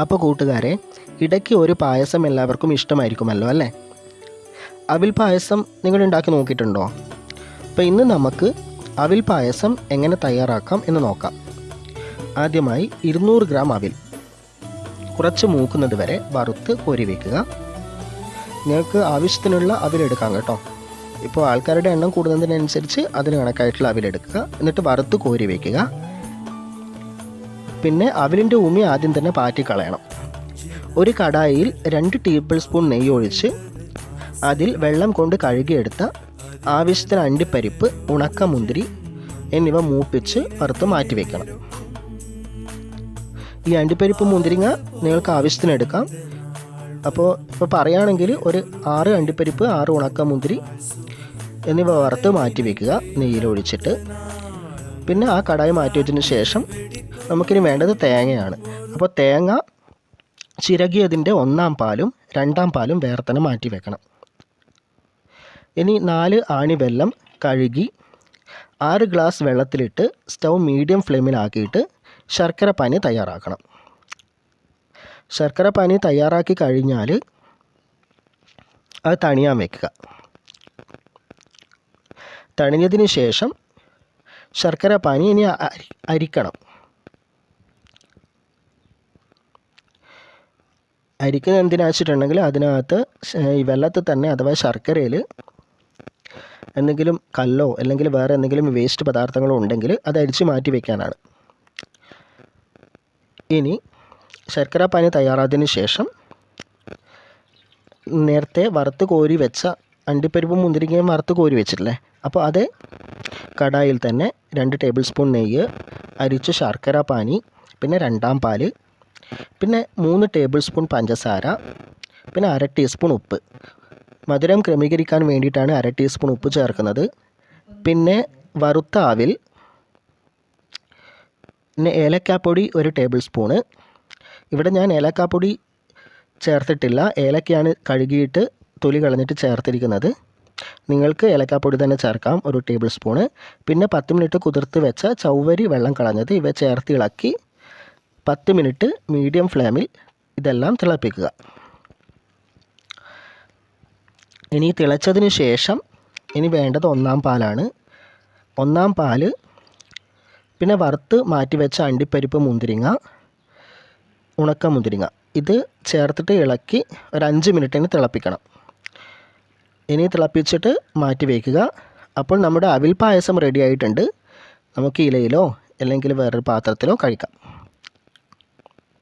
അപ്പോൾ കൂട്ടുകാരെ, ഇടയ്ക്ക് ഒരു പായസം എല്ലാവർക്കും ഇഷ്ടമായിരിക്കുമല്ലോ അല്ലേ? അവിൽ പായസം നിങ്ങൾ ഉണ്ടാക്കി നോക്കിയിട്ടുണ്ടോ? അപ്പോൾ ഇന്ന് നമുക്ക് അവിൽ പായസം എങ്ങനെ തയ്യാറാക്കാം എന്ന് നോക്കാം. ആദ്യമായി 200 ഗ്രാം അവിൽ കുറച്ച് മൂക്കുന്നത് വരെ വറുത്ത് കോരി വയ്ക്കുക. നിങ്ങൾക്ക് ആവശ്യത്തിനുള്ള അവിലെടുക്കാം കേട്ടോ. ഇപ്പോൾ ആൾക്കാരുടെ എണ്ണം കൂടുന്നതിനനുസരിച്ച് അതിന് കണക്കായിട്ടുള്ള അവിലെടുക്കുക. എന്നിട്ട് വറുത്ത് കോരി വയ്ക്കുക. പിന്നെ അവിലിൻ്റെ ഉമി ആദ്യം തന്നെ പാറ്റിക്കളയണം. ഒരു കടായിൽ 2 ടേബിൾ സ്പൂൺ നെയ്യ് ഒഴിച്ച് അതിൽ വെള്ളം കൊണ്ട് കഴുകിയെടുത്ത ആവശ്യത്തിന് അണ്ടിപ്പരിപ്പ്, ഉണക്കമുന്തിരി എന്നിവ മൂപ്പിച്ച് വറുത്ത് മാറ്റി വയ്ക്കണം. ഈ അണ്ടിപ്പരിപ്പ്, മുന്തിരിങ്ങ നിങ്ങൾക്ക് ആവശ്യത്തിന് എടുക്കാം. അപ്പോൾ പറയുകയാണെങ്കിൽ ഒരു 6 അണ്ടിപ്പരിപ്പ്, 6 ഉണക്കമുന്തിരി എന്നിവ വറുത്ത് മാറ്റി വയ്ക്കുക നെയ്യിലൊഴിച്ചിട്ട്. പിന്നെ ആ കടായി മാറ്റി വെച്ചതിന് ശേഷം നമുക്കിനി വേണ്ടത് തേങ്ങയാണ്. അപ്പോൾ തേങ്ങ ചിരകിയതിൻ്റെ 1-ാം പാലും 2-ാം പാലും വേറെ തന്നെ മാറ്റി വെക്കണം. ഇനി 4 ആണി വെല്ലം കഴുകി 6 ഗ്ലാസ് വെള്ളത്തിലിട്ട് സ്റ്റൗ മീഡിയം ഫ്ലെയിമിലാക്കിയിട്ട് ശർക്കര പാനി തയ്യാറാക്കണം. ശർക്കര പാനി തയ്യാറാക്കി കഴിഞ്ഞാൽ അത് തണിയാൻ വയ്ക്കുക. തണിഞ്ഞതിന് ശേഷം ശർക്കര പാനി ഇനി അരിക്കണം. അരിക്കുന്നത് എന്തിനാ വെച്ചിട്ടുണ്ടെങ്കിൽ അതിനകത്ത് ഈ വെള്ളത്തിൽ തന്നെ അഥവാ ശർക്കരയിൽ എന്തെങ്കിലും കല്ലോ അല്ലെങ്കിൽ വേറെ എന്തെങ്കിലും വേസ്റ്റ് പദാർത്ഥങ്ങളോ ഉണ്ടെങ്കിൽ അത് അരിച്ച് മാറ്റി വയ്ക്കാനാണ്. ഇനി ശർക്കര പാനി തയ്യാറായതിനു ശേഷം നേരത്തെ വറുത്ത് കോരി വെച്ച അണ്ടിപ്പരിപ്പും മുന്തിരിങ്ങയും വറുത്ത് കോരി വെച്ചിട്ടില്ലേ, അപ്പോൾ അത് കടായിൽ തന്നെ 2 ടേബിൾ സ്പൂൺ നെയ്യ്, അരിച്ച ശർക്കര പാനി, പിന്നെ 2-ാം പാല്, പിന്നെ 3 ടേബിൾ സ്പൂൺ പഞ്ചസാര, പിന്നെ 1/2 ടീസ്പൂൺ ഉപ്പ്. മധുരം ക്രമീകരിക്കാൻ വേണ്ടിയിട്ടാണ് 1/2 ടീസ്പൂൺ ഉപ്പ് ചേർക്കുന്നത്. പിന്നെ വറുത്ത അവിൽ, പിന്നെ ഏലക്കാപ്പൊടി 1 ടേബിൾ സ്പൂണ്. ഇവിടെ ഞാൻ ഏലക്കാപ്പൊടി ചേർത്തിട്ടില്ല, ഏലക്കയാണ് കഴുകിയിട്ട് തൊലി കളഞ്ഞിട്ട് ചേർത്തിരിക്കുന്നത്. നിങ്ങൾക്ക് ഏലക്കാപ്പൊടി തന്നെ ചേർക്കാം, 1 ടേബിൾ സ്പൂണ്. പിന്നെ 10 മിനിറ്റ് കുതിർത്ത് വെച്ച ചൗവരി വെള്ളം കളഞ്ഞത് ഇവ ചേർത്ത് ഇളക്കി 10 മിനിറ്റ് മീഡിയം ഫ്ലെയിമിൽ ഇതെല്ലാം തിളപ്പിക്കുക. ഇനി തിളച്ചതിന് ശേഷം ഇനി വേണ്ടത് 1-ാം പാലാണ്. 1-ാം പാല്, പിന്നെ വറുത്ത് മാറ്റി വെച്ച അണ്ടിപ്പരിപ്പ്, മുന്തിരിങ്ങ, ഉണക്ക മുന്തിരിങ്ങ ഇത് ചേർത്തിട്ട് ഇളക്കി ഒരു 5 മിനിറ്റിന് തിളപ്പിക്കണം. ഇനി തിളപ്പിച്ചിട്ട് മാറ്റി വയ്ക്കുക. അപ്പോൾ നമ്മുടെ അവിൽ പായസം റെഡി ആയിട്ടുണ്ട്. നമുക്ക് ഇലയിലോ അല്ലെങ്കിൽ വേറൊരു പാത്രത്തിലോ കഴിക്കാം.